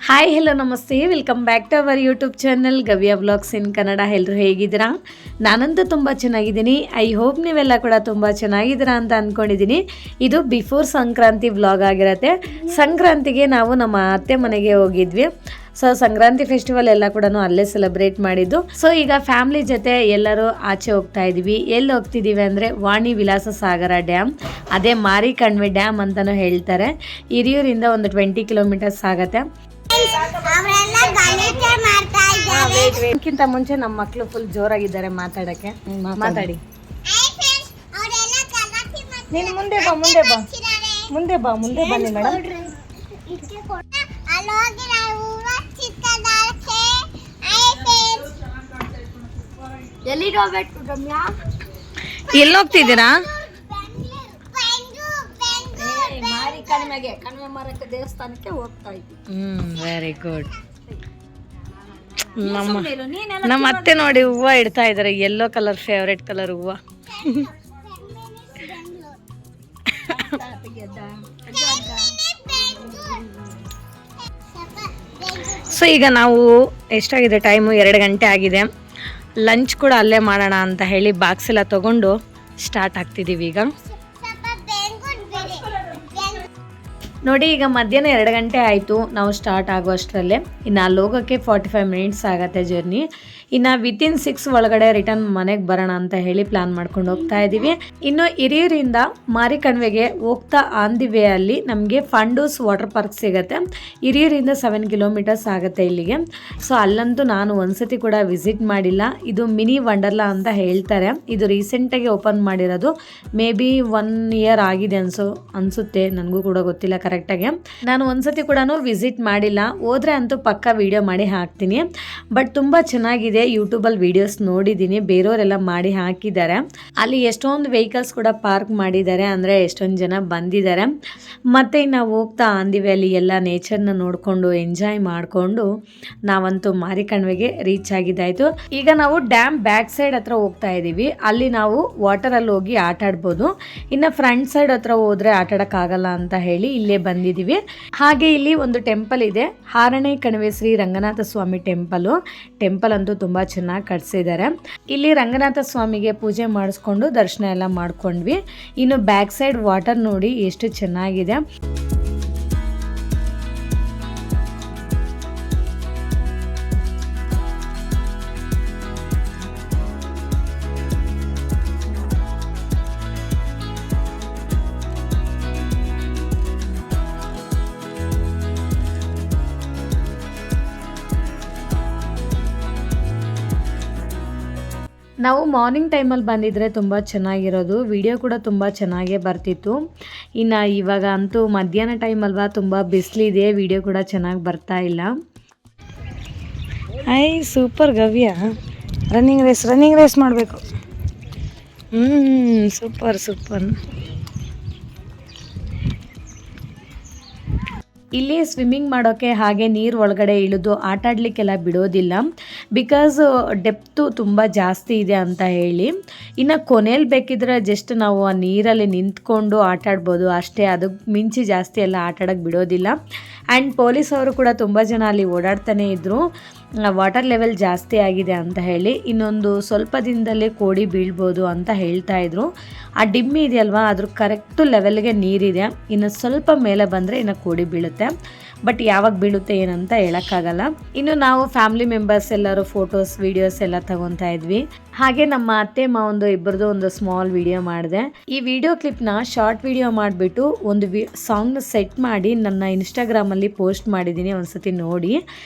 Hi hello ನಮಸ್ತೆ, welcome back to our YouTube channel Gavya vlogs in Kannada. ಎಲ್ಲರೂ ಹೇಗಿದ್ದೀರಾ? ನಾನಂತೂ ತುಂಬ ಚೆನ್ನಾಗಿದ್ದೀನಿ. ಐ ಹೋಪ್ ನೀವೆಲ್ಲ ಕೂಡ ತುಂಬ ಚೆನ್ನಾಗಿದ್ದೀರಾ ಅಂತ ಅಂದ್ಕೊಂಡಿದ್ದೀನಿ. ಇದು ಬಿಫೋರ್ ಸಂಕ್ರಾಂತಿ ವ್ಲಾಗ್ ಆಗಿರುತ್ತೆ. ಸಂಕ್ರಾಂತಿಗೆ ನಾವು ನಮ್ಮ ಅತ್ತೆ ಮನೆಗೆ ಹೋಗಿದ್ವಿ. ಸೊ ಸಂಕ್ರಾಂತಿ ಫೆಸ್ಟಿವಲ್ ಎಲ್ಲ ಕೂಡ ಅಲ್ಲೇ ಸೆಲೆಬ್ರೇಟ್ ಮಾಡಿದ್ದು. ಸೊ ಈಗ ಫ್ಯಾಮಿಲಿ ಜೊತೆ ಎಲ್ಲರೂ ಆಚೆ ಹೋಗ್ತಾ ಇದ್ದೀವಿ. ಎಲ್ಲಿ ಹೋಗ್ತಿದ್ದೀವಿ ಅಂದರೆ ವಾಣಿ ವಿಲಾಸ ಸಾಗರ ಡ್ಯಾಮ್, ಅದೇ ಮಾರಿ ಕಣ್ವೆ ಡ್ಯಾಮ್ ಅಂತಲೂ ಹೇಳ್ತಾರೆ. ಹಿರಿಯೂರಿಂದ ಒಂದು 20 ಕಿಲೋಮೀಟರ್ಸ್ ಆಗುತ್ತೆ. ಅದಕ್ಕಿಂತ ಮುಂಚೆ ನಮ್ಮ ಮಕ್ಕಳು ಫುಲ್ ಜೋರಾಗಿದ್ದಾರೆ ಮಾತಾಡಕ್ಕೆ. ಮಾತಾಡಿ. ನೀನು ಮುಂದೆ ಬಾ ಬನ್ನಿ ಮೇಡಮ್. ಎಲ್ಲಿ ಹೋಗ್ತಿದ್ದೀರಾ? ಕಣಿವೆ ಮಾರಕ್ಕೆ ದೇವಸ್ಥಾನಕ್ಕೆ ಹೋಗ್ತಾ ಇದ್ವಿ. Very good. ನಮ್ಮ ಅತ್ತೆ ನೋಡಿ ಹೂವು ಇಡ್ತಾ ಇದಾರೆ. ಯೆಲ್ಲೋ ಕಲರ್ ಫೇವ್ರೆಟ್ ಕಲರ್ ಹೂವು. ಸೊ ಈಗ ನಾವು ಎಷ್ಟಾಗಿದೆ ಟೈಮು 2 ಗಂಟೆ ಆಗಿದೆ. ಲಂಚ್ ಕೂಡ ಅಲ್ಲೇ ಮಾಡೋಣ ಅಂತ ಹೇಳಿ ಬಾಕ್ಸ್ ಎಲ್ಲ ತಗೊಂಡು ಸ್ಟಾರ್ಟ್ ಆಗ್ತಿದ್ದೀವಿ. ಈಗ ನೋಡಿ, ಈಗ ಮಧ್ಯಾಹ್ನ 2 ಗಂಟೆ ಆಯಿತು ನಾವು ಸ್ಟಾರ್ಟ್ ಆಗುವಷ್ಟರಲ್ಲೇ. ಇನ್ನು ಅಲ್ಲಿ ಹೋಗೋಕ್ಕೆ 45 ಮಿನಿಟ್ಸ್ ಆಗುತ್ತೆ ಜರ್ನಿ. ಇನ್ನು ವಿತಿನ್ 6 ಒಳಗಡೆ ರಿಟರ್ನ್ ಮನೆಗೆ ಬರೋಣ ಅಂತ ಹೇಳಿ ಪ್ಲಾನ್ ಮಾಡ್ಕೊಂಡು ಹೋಗ್ತಾ ಇದ್ದೀವಿ. ಇನ್ನು ಹಿರಿಯೂರಿಂದ ಮಾರಿಕಣ್ವೆಗೆ ಹೋಗ್ತಾ ಆನ್ ದಿ ವೇ ಅಲ್ಲಿ ನಮಗೆ ಫಂಡೂಸ್ ವಾಟರ್ ಪಾರ್ಕ್ ಸಿಗುತ್ತೆ. ಹಿರಿಯೂರಿಂದ 7 ಕಿಲೋಮೀಟರ್ಸ್ ಆಗುತ್ತೆ ಇಲ್ಲಿಗೆ. ಸೊ ಅಲ್ಲಂತೂ ನಾನು ಒಂದ್ಸತಿ ಕೂಡ ವಿಸಿಟ್ ಮಾಡಿಲ್ಲ. ಇದು ಮಿನಿ ವಂಡರ್ಲಾ ಅಂತ ಹೇಳ್ತಾರೆ. ಇದು ರೀಸೆಂಟಾಗಿ ಓಪನ್ ಮಾಡಿರೋದು. ಮೇ ಬಿ 1 ಇಯರ್ ಆಗಿದೆ ಅನ್ಸುತ್ತೆ, ನನಗೂ ಕೂಡ ಗೊತ್ತಿಲ್ಲ ಕರೆಕ್ಟಾಗಿ. ನಾನು ಒಂದ್ಸತಿ ಕೂಡ ವಿಸಿಟ್ ಮಾಡಿಲ್ಲ. ಹೋದ್ರೆ ಅಂತೂ ಪಕ್ಕ ವಿಡಿಯೋ ಮಾಡಿ ಹಾಕ್ತೀನಿ. ಬಟ್ ತುಂಬ ಚೆನ್ನಾಗಿದೆ. ಯೂಟ್ಯೂಬಲ್ಲಿ ವಿಡಿಯೋಸ್ ನೋಡಿದ್ದೀನಿ, ಬೇರೆಯವರೆಲ್ಲ ಮಾಡಿ ಹಾಕಿದ್ದಾರೆ. ಅಲ್ಲಿ ಎಷ್ಟೊಂದು ವೆಹಿಕಲ್ಸ್ ಕೂಡ ಪಾರ್ಕ್ ಮಾಡಿದ್ದಾರೆ, ಅಂದರೆ ಎಷ್ಟೊಂದು ಜನ ಬಂದಿದ್ದಾರೆ. ಮತ್ತು ನಾವು ಹೋಗ್ತಾ ಆನ್ ದಿ ವೇ ಅಲ್ಲಿ ಎಲ್ಲ ನೇಚರ್ನ ನೋಡಿಕೊಂಡು ಎಂಜಾಯ್ ಮಾಡಿಕೊಂಡು ನಾವಂತೂ ಮಾರಿಕಣ್ವೆಗೆ ರೀಚ್ ಆಗಿದ್ದಾಯಿತು. ಈಗ ನಾವು ಡ್ಯಾಮ್ ಬ್ಯಾಕ್ ಸೈಡ್ ಹತ್ರ ಹೋಗ್ತಾ ಇದ್ದೀವಿ. ಅಲ್ಲಿ ನಾವು ವಾಟರಲ್ಲಿ ಹೋಗಿ ಆಟ ಆಡ್ಬೋದು. ಇನ್ನು ಫ್ರಂಟ್ ಸೈಡ್ ಹತ್ರ ಹೋದರೆ ಆಟ ಆಡೋಕ್ಕಾಗಲ್ಲ ಅಂತ ಹೇಳಿ ಇಲ್ಲೇ ಬಂದಿದ್ದೀವಿ. ಹಾಗೆ ಇಲ್ಲಿ ಒಂದು ಟೆಂಪಲ್ ಇದೆ, ಹಾರಣೆ ಕಣಿವೆ ಶ್ರೀ ರಂಗನಾಥ ಸ್ವಾಮಿ ಟೆಂಪಲ್ ಅಂತೂ ತುಂಬ ಚೆನ್ನಾಗಿ ಕಟ್ಸಿದ್ದಾರೆ. ಇಲ್ಲಿ ರಂಗನಾಥ ಸ್ವಾಮಿಗೆ ಪೂಜೆ ಮಾಡಿಸ್ಕೊಂಡು ದರ್ಶನ ಎಲ್ಲ ಮಾಡ್ಕೊಂಡ್ವಿ. ಇನ್ನು ಬ್ಯಾಕ್ ಸೈಡ್ ವಾಟರ್ ನೋಡಿ ಎಷ್ಟು ಚೆನ್ನಾಗಿದೆ. ನಾವು ಮಾರ್ನಿಂಗ್ ಟೈಮಲ್ಲಿ ಬಂದಿದ್ರೆ ತುಂಬ ಚೆನ್ನಾಗಿರೋದು. ವಿಡಿಯೋ ಕೂಡ ತುಂಬ ಚೆನ್ನಾಗೇ ಬರ್ತಿತ್ತು. ಇನ್ನು ಇವಾಗ ಅಂತೂ ಮಧ್ಯಾಹ್ನ ಟೈಮ್ ಅಲ್ವಾ, ತುಂಬ ಬಿಸಿಲಿದೆ, ವಿಡಿಯೋ ಕೂಡ ಚೆನ್ನಾಗಿ ಬರ್ತಾ ಇಲ್ಲ. ಸೂಪರ್ ಗವ್ಯ, ರನ್ನಿಂಗ್ ರೇಸ್ ಮಾಡಬೇಕು. ಸೂಪರ್. ಇಲ್ಲಿ ಸ್ವಿಮ್ಮಿಂಗ್ ಮಾಡೋಕ್ಕೆ ಹಾಗೆ ನೀರು ಒಳಗಡೆ ಇಳಿದು ಆಟ ಆಡಲಿಕ್ಕೆಲ್ಲ ಬಿಡೋದಿಲ್ಲ. ಬಿಕಾಸ್ ಡೆಪ್ತು ತುಂಬ ಜಾಸ್ತಿ ಇದೆ ಅಂತ ಹೇಳಿ. ಇನ್ನು ಕೊನೆಯಲ್ಲಿ ಬೇಕಿದ್ರೆ ಜಸ್ಟ್ ನಾವು ಆ ನೀರಲ್ಲಿ ನಿಂತ್ಕೊಂಡು ಆಟ ಆಡ್ಬೋದು ಅಷ್ಟೇ. ಅದಕ್ಕೆ ಮಿಂಚಿ ಜಾಸ್ತಿ ಎಲ್ಲ ಆಟ ಆಡೋಕ್ಕೆ ಬಿಡೋದಿಲ್ಲ. ಆ್ಯಂಡ್ ಪೊಲೀಸ್ ಅವರು ಕೂಡ ತುಂಬ ಜನ ಅಲ್ಲಿ ಓಡಾಡ್ತಾನೆ ಇದ್ದರು, ವಾಟರ್ ಲೆವೆಲ್ ಜಾಸ್ತಿ ಆಗಿದೆ ಅಂತ ಹೇಳಿ. ಇನ್ನೊಂದು ಸ್ವಲ್ಪ ದಿನದಲ್ಲೇ ಕೋಡಿ ಬೀಳ್ಬೋದು ಅಂತ ಹೇಳ್ತಾ ಇದ್ರು. ಆ ಡಿಮ್ಮಿ ಇದೆಯಲ್ವಾ, ಅದ್ರ ಕರೆಕ್ಟು ಲೆವೆಲ್ಗೆ ನೀರಿದೆ. ಇನ್ನು ಸ್ವಲ್ಪ ಮೇಲೆ ಬಂದರೆ ಇನ್ನು ಕೋಡಿ ಬೀಳುತ್ತೆ. ಬಟ್ ಯಾವಾಗ ಬೀಳುತ್ತೆ ಏನಂತ ಹೇಳೋಕ್ಕಾಗಲ್ಲ. ಇನ್ನು ನಾವು ಫ್ಯಾಮಿಲಿ ಮೆಂಬರ್ಸ್ ಎಲ್ಲರೂ ಫೋಟೋಸ್ ವಿಡಿಯೋಸ್ ಎಲ್ಲ ತಗೊತಾ ಇದ್ವಿ. ಹಾಗೆ ನಮ್ಮ ಅತ್ತೆ ಮಾವಂದು ಇಬ್ಬರದು ಒಂದು ಸ್ಮಾಲ್ ವಿಡಿಯೋ ಮಾಡಿದೆ. ಈ ವಿಡಿಯೋ ಕ್ಲಿಪ್ನ ಶಾರ್ಟ್ ವಿಡಿಯೋ ಮಾಡಿಬಿಟ್ಟು ಒಂದು ಸಾಂಗ್ನ ಸೆಟ್ ಮಾಡಿ ನನ್ನ ಇನ್ಸ್ಟಾಗ್ರಾಮಲ್ಲಿ ಪೋಸ್ಟ್ ಮಾಡಿದ್ದೀನಿ, ಒಂದ್ಸತಿ ನೋಡಿ.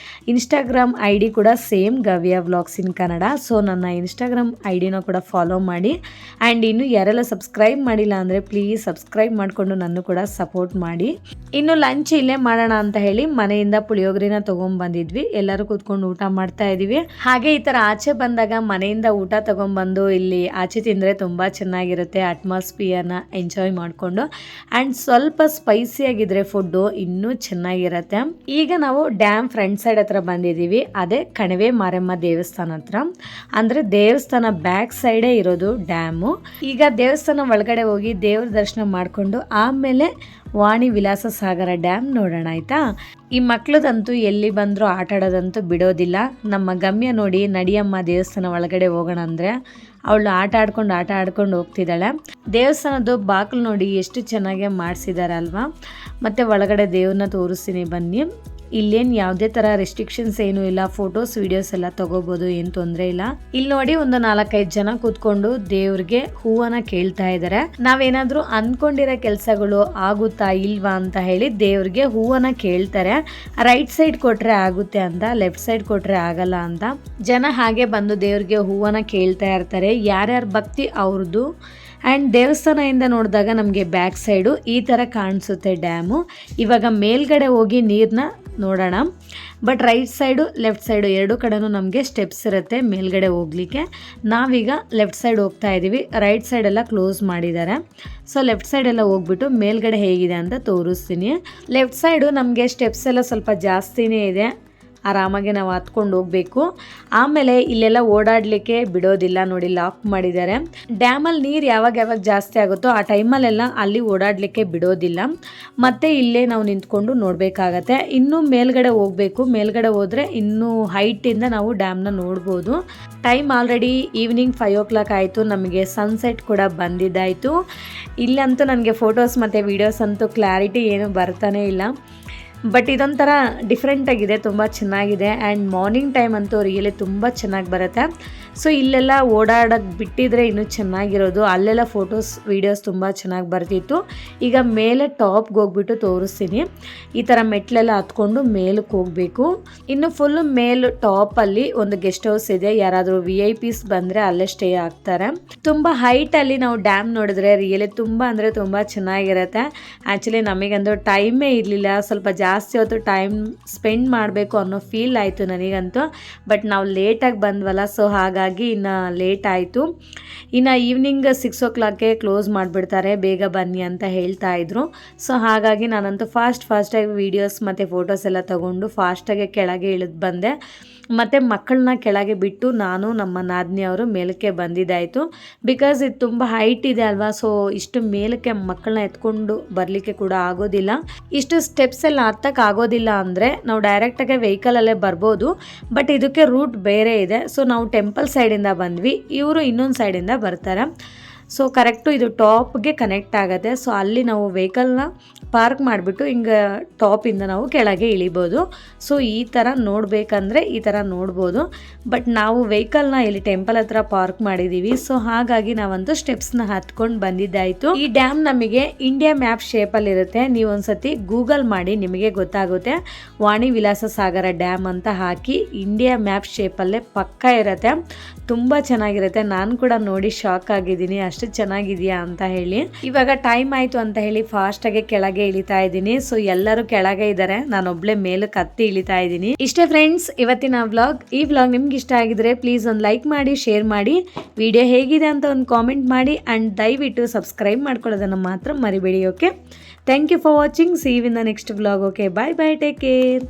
ಇನ್ಸ್ಟಾಗ್ರಾಮ್ ID ಕೂಡ same Gavya vlogs in Kannada. So ನನ್ನ ಇನ್ಸ್ಟಾಗ್ರಾಮ್ IDನ ಕೂಡ ಫಾಲೋ ಮಾಡಿ. ಆ್ಯಂಡ್ ಇನ್ನು ಯಾರೆಲ್ಲ ಸಬ್ಸ್ಕ್ರೈಬ್ ಮಾಡಿಲ್ಲ ಅಂದರೆ ಪ್ಲೀಸ್ ಸಬ್ಸ್ಕ್ರೈಬ್ ಮಾಡಿಕೊಂಡು ನನ್ನ ಕೂಡ ಸಪೋರ್ಟ್ ಮಾಡಿ. ಇನ್ನು ಲಂಚ್ ಇಲ್ಲೇ ಮಾಡೋಣ ಅಂತ ಹೇಳಿ ಮನೆಯಿಂದ ಪುಳಿಯೋಗರೆನ ತೊಗೊಂಡ್ಬಂದಿದ್ವಿ. ಎಲ್ಲರೂ ಕೂತ್ಕೊಂಡು ಊಟ ಮಾಡ್ತಾ ಇದ್ದೀವಿ. ಹಾಗೆ ಈ ಥರ ಆಚೆ ಬಂದಾಗ ಮನೆಯಿಂದ ಊಟ ತೊಗೊಂಬಂದು ಇಲ್ಲಿ ಆಚೆ ತಿಂದರೆ ತುಂಬ ಚೆನ್ನಾಗಿರುತ್ತೆ. ಅಟ್ಮಾಸ್ಫಿಯರ್ನ ಎಂಜಾಯ್ ಮಾಡಿಕೊಂಡು. ಆ್ಯಂಡ್ ಸ್ವಲ್ಪ ಸ್ಪೈಸಿಯಾಗಿದ್ದರೆ ಫುಡ್ಡು ಇನ್ನೂ ಚೆನ್ನಾಗಿರುತ್ತೆ. ಈಗ ನಾವು ಡ್ಯಾಮ್ ಫ್ರಂಟ್ ಸೈಡ್ ಹತ್ರ ಬಂದಿದ್ದೀವಿ. ಅದೇ ಕಣಿವೆ ಮಾರಮ್ಮ ದೇವಸ್ಥಾನ ಹತ್ರ. ಅಂದರೆ ದೇವಸ್ಥಾನ ಬ್ಯಾಕ್ ಸೈಡೇ ಇರೋದು ಡ್ಯಾಮು. ಈಗ ದೇವಸ್ಥಾನ ಒಳಗಡೆ ಹೋಗಿ ದೇವ್ರ ದರ್ಶನ ಮಾಡಿಕೊಂಡು ಆಮೇಲೆ ವಾಣಿ ವಿಲಾಸ ಸಾಗರ ಡ್ಯಾಮ್ ನೋಡೋಣ ಆಯಿತಾ. ಈ ಮಕ್ಳದಂತೂ ಎಲ್ಲಿ ಬಂದರೂ ಆಟ ಆಡೋದಂತೂ ಬಿಡೋದಿಲ್ಲ. ನಮ್ಮ ಗಮ್ಯ ನೋಡಿ ನಡಿಯಮ್ಮ ದೇವಸ್ಥಾನ ಒಳಗಡೆ ಹೋಗೋಣ ಅಂದರೆ ಅವಳು ಆಟ ಆಡ್ಕೊಂಡು ಹೋಗ್ತಿದ್ದಾಳೆ. ದೇವಸ್ಥಾನದ ಬಾಗಿಲು ನೋಡಿ ಎಷ್ಟು ಚೆನ್ನಾಗಿ ಮಾಡಿಸಿದ್ದಾರೆ ಅಲ್ವಾ. ಮತ್ತು ಒಳಗಡೆ ದೇವ್ರನ್ನ ತೋರಿಸ್ತೀನಿ ಬನ್ನಿ. ಇಲ್ಲೇನು ಯಾವುದೇ ಥರ ರೆಸ್ಟ್ರಿಕ್ಷನ್ಸ್ ಏನೂ ಇಲ್ಲ, ಫೋಟೋಸ್ ವಿಡಿಯೋಸ್ ಎಲ್ಲ ತೊಗೋಬೋದು, ಏನು ತೊಂದರೆ ಇಲ್ಲ. ಇಲ್ಲಿ ನೋಡಿ ಒಂದು 4-5 ಜನ ಕೂತ್ಕೊಂಡು ದೇವ್ರಿಗೆ ಹೂವನ್ನ ಕೇಳ್ತಾ ಇದ್ದಾರೆ. ನಾವೇನಾದರೂ ಅಂದ್ಕೊಂಡಿರೋ ಕೆಲಸಗಳು ಆಗುತ್ತಾ ಇಲ್ವಾ ಅಂತ ಹೇಳಿ ದೇವ್ರಿಗೆ ಹೂವನ್ನ ಕೇಳ್ತಾರೆ. ರೈಟ್ ಸೈಡ್ ಕೊಟ್ಟರೆ ಆಗುತ್ತೆ ಅಂತ, ಲೆಫ್ಟ್ ಸೈಡ್ ಕೊಟ್ಟರೆ ಆಗಲ್ಲ ಅಂತ. ಜನ ಹಾಗೆ ಬಂದು ದೇವ್ರಿಗೆ ಹೂವನ್ನ ಕೇಳ್ತಾ ಇರ್ತಾರೆ. ಯಾರ್ಯಾರ ಭಕ್ತಿ ಅವ್ರದ್ದು. ಆ್ಯಂಡ್ ದೇವಸ್ಥಾನದಿಂದ ನೋಡಿದಾಗ ನಮಗೆ ಬ್ಯಾಕ್ ಸೈಡು ಈ ಥರ ಕಾಣಿಸುತ್ತೆ ಡ್ಯಾಮು. ಇವಾಗ ಮೇಲ್ಗಡೆ ಹೋಗಿ ನೀರನ್ನ ನೋಡೋಣ. But right side left side ಎರಡು ಕಡೆನೂ ನಮಗೆ ಸ್ಟೆಪ್ಸ್ ಇರುತ್ತೆ ಮೇಲ್ಗಡೆ ಹೋಗ್ಲಿಕ್ಕೆ. ನಾವೀಗ ಲೆಫ್ಟ್ ಸೈಡ್ ಹೋಗ್ತಾ ಇದ್ದೀವಿ. ರೈಟ್ ಸೈಡೆಲ್ಲ ಕ್ಲೋಸ್ ಮಾಡಿದ್ದಾರೆ. ಸೊ ಲೆಫ್ಟ್ ಸೈಡೆಲ್ಲ ಹೋಗ್ಬಿಟ್ಟು ಮೇಲ್ಗಡೆ ಹೇಗಿದೆ ಅಂತ ತೋರಿಸ್ತೀನಿ. ಲೆಫ್ಟ್ ಸೈಡು ನಮಗೆ ಸ್ಟೆಪ್ಸ್ ಎಲ್ಲ ಸ್ವಲ್ಪ ಜಾಸ್ತಿನೇ ಇದೆ, ಆರಾಮಾಗಿ ನಾವು ಹತ್ಕೊಂಡು ಹೋಗಬೇಕು. ಆಮೇಲೆ ಇಲ್ಲೆಲ್ಲ ಓಡಾಡಲಿಕ್ಕೆ ಬಿಡೋದಿಲ್ಲ ನೋಡಿ, ಲಾಕ್ ಮಾಡಿದ್ದಾರೆ. ಡ್ಯಾಮಲ್ಲಿ ನೀರು ಯಾವಾಗ ಜಾಸ್ತಿ ಆಗುತ್ತೋ ಆ ಟೈಮಲ್ಲೆಲ್ಲ ಅಲ್ಲಿ ಓಡಾಡಲಿಕ್ಕೆ ಬಿಡೋದಿಲ್ಲ. ಮತ್ತು ಇಲ್ಲೇ ನಾವು ನಿಂತ್ಕೊಂಡು ನೋಡಬೇಕಾಗತ್ತೆ. ಇನ್ನೂ ಮೇಲ್ಗಡೆ ಹೋಗಬೇಕು. ಮೇಲ್ಗಡೆ ಹೋದರೆ ಇನ್ನೂ ಹೈಟಿಂದ ನಾವು ಡ್ಯಾಮ್ನ ನೋಡ್ಬೋದು. ಟೈಮ್ ಆಲ್ರೆಡಿ ಈವ್ನಿಂಗ್ 5 o'clock ಆಯಿತು. ನಮಗೆ ಸನ್ಸೆಟ್ ಕೂಡ ಬಂದಿದ್ದಾಯಿತು. ಇಲ್ಲಂತೂ ನನಗೆ ಫೋಟೋಸ್ ಮತ್ತು ವೀಡಿಯೋಸ್ ಅಂತೂ ಕ್ಲಾರಿಟಿ ಏನೂ ಬರ್ತಾನೇ ಇಲ್ಲ. ಬಟ್ ಇದೊಂಥರ ಡಿಫ್ರೆಂಟಾಗಿದೆ, ತುಂಬ ಚೆನ್ನಾಗಿದೆ. ಆ್ಯಂಡ್ ಮಾರ್ನಿಂಗ್ ಟೈಮ್ ಅಂತೂ ರಿಯಲಿ ತುಂಬ ಚೆನ್ನಾಗಿ ಬರುತ್ತೆ. ಸೊ ಇಲ್ಲೆಲ್ಲ ಓಡಾಡೋಕ್ಕೆ ಬಿಟ್ಟಿದ್ರೆ ಇನ್ನೂ ಚೆನ್ನಾಗಿರೋದು. ಅಲ್ಲೆಲ್ಲ ಫೋಟೋಸ್ ವೀಡಿಯೋಸ್ ತುಂಬ ಚೆನ್ನಾಗಿ ಬರ್ತಿತ್ತು. ಈಗ ಮೇಲೆ ಟಾಪ್ಗೆ ಹೋಗ್ಬಿಟ್ಟು ತೋರಿಸ್ತೀನಿ. ಈ ಥರ ಮೆಟ್ಲೆಲ್ಲ ಹತ್ಕೊಂಡು ಮೇಲಕ್ಕೆ ಹೋಗಬೇಕು. ಇನ್ನು ಫುಲ್ಲು ಮೇಲು ಟಾಪಲ್ಲಿ ಒಂದು ಗೆಸ್ಟ್ ಹೌಸ್ ಇದೆ. ಯಾರಾದರೂ VIPs ಬಂದರೆ ಅಲ್ಲೇ ಸ್ಟೇ ಆಗ್ತಾರೆ. ತುಂಬ ಹೈಟಲ್ಲಿ ನಾವು ಡ್ಯಾಮ್ ನೋಡಿದ್ರೆ ರಿಯಲಿ ತುಂಬ ಅಂದರೆ ತುಂಬ ಚೆನ್ನಾಗಿರುತ್ತೆ. ಆ್ಯಕ್ಚುಲಿ ನಮಗಂತೂ ಟೈಮೇ ಇರಲಿಲ್ಲ. ಸ್ವಲ್ಪ ಜಾಸ್ತಿ ಹೊತ್ತು ಟೈಮ್ ಸ್ಪೆಂಡ್ ಮಾಡಬೇಕು ಅನ್ನೋ ಫೀಲ್ ಆಯಿತು ನನಗಂತೂ. ಬಟ್ ನಾವು ಲೇಟಾಗಿ ಬಂದ್ವಲ್ಲ, ಸೊ ಹಾಗಾಗಿ ಇನ್ನು ಲೇಟ್ ಆಯಿತು. ಇನ್ನು ಈವ್ನಿಂಗ್ 6 o'clockಗೆ ಕ್ಲೋಸ್ ಮಾಡಿಬಿಡ್ತಾರೆ, ಬೇಗ ಬನ್ನಿ ಅಂತ ಹೇಳ್ತಾ ಇದ್ರು. ಸೊ ಹಾಗಾಗಿ ನಾನಂತೂ ಫಾಸ್ಟಾಗಿ ವೀಡಿಯೋಸ್ ಮತ್ತು ಫೋಟೋಸ್ ಎಲ್ಲ ತೊಗೊಂಡು ಫಾಸ್ಟಾಗಿ ಕೆಳಗೆ ಇಳಿದು ಬಂದೆ. ಮತ್ತು ಮಕ್ಕಳನ್ನ ಕೆಳಗೆ ಬಿಟ್ಟು ನಾನು ನಮ್ಮ ನಾದಿನಿಯವರು ಮೇಲಕ್ಕೆ ಬಂದಿದ್ದಾಯಿತು. ಬಿಕಾಸ್ ಇದು ತುಂಬ ಹೈಟ್ ಇದೆ ಅಲ್ವಾ. ಸೊ ಇಷ್ಟು ಮೇಲಕ್ಕೆ ಮಕ್ಕಳನ್ನ ಎತ್ಕೊಂಡು ಬರಲಿಕ್ಕೆ ಕೂಡ ಆಗೋದಿಲ್ಲ. ಇಷ್ಟು ಸ್ಟೆಪ್ಸ್ ಎಲ್ಲ ಹತ್ತಕ್ಕೆ ಆಗೋದಿಲ್ಲ ಅಂದರೆ ನಾವು ಡೈರೆಕ್ಟಾಗಿ ವೆಹಿಕಲಲ್ಲೇ ಬರ್ಬೋದು. ಬಟ್ ಇದಕ್ಕೆ ರೂಟ್ ಬೇರೆ ಇದೆ. ಸೊ ನಾವು ಟೆಂಪಲ್ ಸೈಡಿಂದ ಬಂದ್ವಿ, ಇವರು ಇನ್ನೊಂದು ಸೈಡಿಂದ ಬರ್ತಾರೆ. ಸೊ ಕರೆಕ್ಟು ಇದು ಟಾಪ್ಗೆ ಕನೆಕ್ಟ್ ಆಗುತ್ತೆ. ಸೊ ಅಲ್ಲಿ ನಾವು ವೆಹಿಕಲ್ನ ಪಾರ್ಕ್ ಮಾಡಿಬಿಟ್ಟು ಹಿಂಗೆ ಟಾಪಿಂದ ನಾವು ಕೆಳಗೆ ಇಳಿಬೋದು. ಸೊ ಈ ಥರ ನೋಡಬೇಕಂದ್ರೆ ಈ ಥರ ನೋಡ್ಬೋದು. ಬಟ್ ನಾವು ವೆಹಿಕಲ್ನ ಇಲ್ಲಿ ಟೆಂಪಲ್ ಹತ್ರ ಪಾರ್ಕ್ ಮಾಡಿದ್ದೀವಿ. ಸೊ ಹಾಗಾಗಿ ನಾವಂತೂ ಸ್ಟೆಪ್ಸ್ನ ಹತ್ಕೊಂಡು ಬಂದಿದ್ದಾಯಿತು. ಈ ಡ್ಯಾಮ್ ನಮಗೆ ಇಂಡಿಯಾ ಮ್ಯಾಪ್ ಶೇಪಲ್ಲಿರುತ್ತೆ. ನೀವು ಒಂದ್ಸತಿ ಗೂಗಲ್ ಮಾಡಿ ನಿಮಗೆ ಗೊತ್ತಾಗುತ್ತೆ. ವಾಣಿ ವಿಲಾಸ ಸಾಗರ ಡ್ಯಾಮ್ ಅಂತ ಹಾಕಿ ಇಂಡಿಯಾ ಮ್ಯಾಪ್ ಶೇಪಲ್ಲೇ ಪಕ್ಕ ಇರುತ್ತೆ. ತುಂಬ ಚೆನ್ನಾಗಿರುತ್ತೆ. ನಾನು ಕೂಡ ನೋಡಿ ಶಾಕ್ ಆಗಿದ್ದೀನಿ, ಅಷ್ಟು ಚೆನ್ನಾಗಿದೆಯಾ ಅಂತ ಹೇಳಿ. ಇವಾಗ ಟೈಮ್ ಆಯಿತು ಅಂತ ಹೇಳಿ ಫಾಸ್ಟಾಗಿ ಕೆಳಗೆ ಇಳಿತಾ ಇದ್ದೀನಿ. ಸೊ ಎಲ್ಲರೂ ಕೆಳಗೆ ಇದ್ದಾರೆ, ನಾನೊಬ್ಳೆ ಮೇಲಕ್ಕೆ ಹತ್ತಿ ಇಳಿತಾ ಇದ್ದೀನಿ. ಇಷ್ಟೇ ಫ್ರೆಂಡ್ಸ್ ಇವತ್ತಿನ ವ್ಲಾಗ್. ಈ ವ್ಲಾಗ್ ನಿಮ್ಗೆ ಇಷ್ಟ ಆಗಿದ್ರೆ ಪ್ಲೀಸ್ ಒಂದು ಲೈಕ್ ಮಾಡಿ, ಶೇರ್ ಮಾಡಿ, ವಿಡಿಯೋ ಹೇಗಿದೆ ಅಂತ ಒಂದು ಕಾಮೆಂಟ್ ಮಾಡಿ. ಆ್ಯಂಡ್ ದಯವಿಟ್ಟು ಸಬ್ಸ್ಕ್ರೈಬ್ ಮಾಡ್ಕೊಳ್ಳೋದನ್ನು ಮಾತ್ರ ಮರಿಬೇಡಿ. Okay, thank you for watching. See you in the next vlog. Okay, bye, take care.